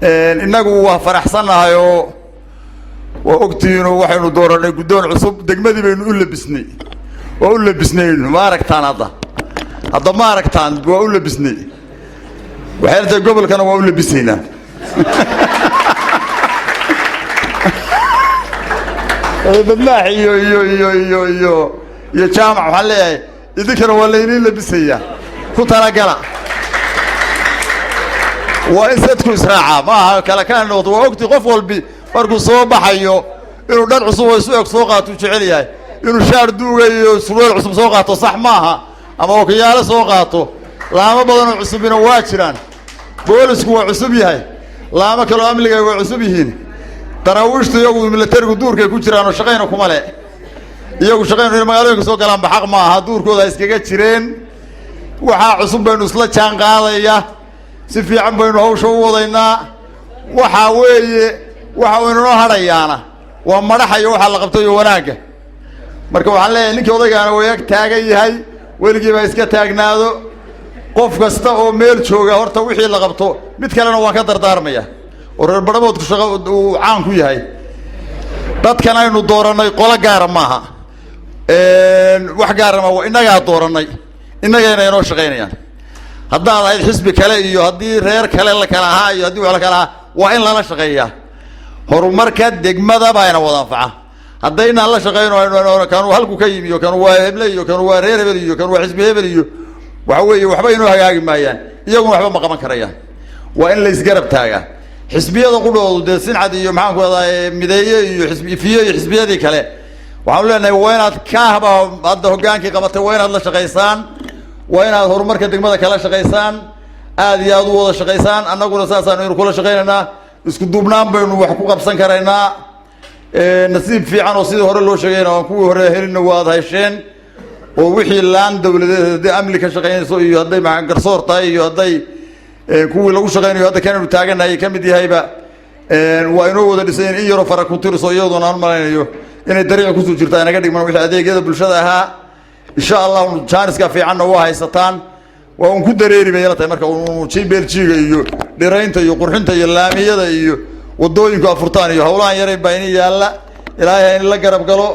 إنه فرحسنا هايو وأكتينه وحين دورنا قدون عصب دقمدي بين أول بسني وأول بسنين ما ركتان هذا ما ركتان وأول بسني وحيرته قبل كانوا أول بسنينا بالله يو يو يو يو يو يا جامع وحلي يذكر ولا ينين لبسية كنت أنا قلع وإنساتكم ساعة ما كلا كان وقت غفول بي فرق صوب حيو إنه دار عصوب يسوق سوقات وشعليه إنه شار دوغي سروال عصوب سوقاته صح ماها أما وكياله سوقاته لا ما بدنا عصوبين واشران بولس هو عصوبي هاي لا ما كانوا أملي هو عصوبيين تراوشت يوم من الترق دور كي كشران وشقينا كماله يوم شقينا ما قالوا يسوق كلام بحق ماها دور كذا إسكيجت شرين وحا عصوب بين وصلة كان قاضية سفي عم بين هوش وضينا وحاوينو هريانا ومرحا يوحا لقبتو يوناك marka waxaan leeyahay ninkii odaygaana way ag taagan yahay weligiiba iska taagnaado qof kasta oo meel jooga horta wixii la qabto mid kalena waa ka dardaarmaya oo reer barnaamijku shaqo uu caan ku yahay dadkan aynu dooranay qolo gaar maaha wax gaar ma waa inaga dooranay inagayna inoo shaqeynayaan haddaan ahayd xisbi kale iyo haddii reer kale la kala ahaa iyo haddii wax la kala ahaa waa in lala shaqeeyaa horumarka degmada baa ina wada anfaca haddayna la shaqeyno kanu halku ka yimi iyo kanu waa heble iyo kanu waa reer hebel iyo kanu waa xisbi hebel iyo waxa weeye waxba inoo hagaagi maayaan iyaguna waxba ma qaban karayaan waa in la isgarab taagaa xisbiyada qudhoodu dee sincad iyo maxaan ku wadaay mideeye iyo xisbiye iyo xisbiyadii kale waxaan leenahay waa inaad ka haba hadda hogaankii qabatay waa inaad la shaqeysaan waa inaad horumarka degmada kala shaqeysaan aad iyo aad u wada shaqeysaan annaguna saasaan kula shaqeynaynaa isku duubnaan baynu wax ku qabsan karaynaa nasiib fiican oo sidii hore loo sheegayna aan kuwii hore helina waad hesheen oo wixii laan dawladeed haddii amni ka shaqeynayso iyo hadday garsoor tahay iyo hadday kuwii lagu shaqeynayo hadda kananu taaganahay ka mid yahayba waa inoo wada dhisayeen in yaroo fara ku tiriso iyaduna aan malaynayo inay dariici kusoo jirtaa inaga dhigmaan wixii adeegyada bulshada ahaa insha allah jaaniska fiicanna waa haysataan waa un ku dareeri bay la tahay marka jibeeljiga iyo dhiraynta iyo qurxinta iyo laamiyada iyo wadooyinku afurtaan iyo howlahan yaray baa in yaalla ilaahay in la garab galo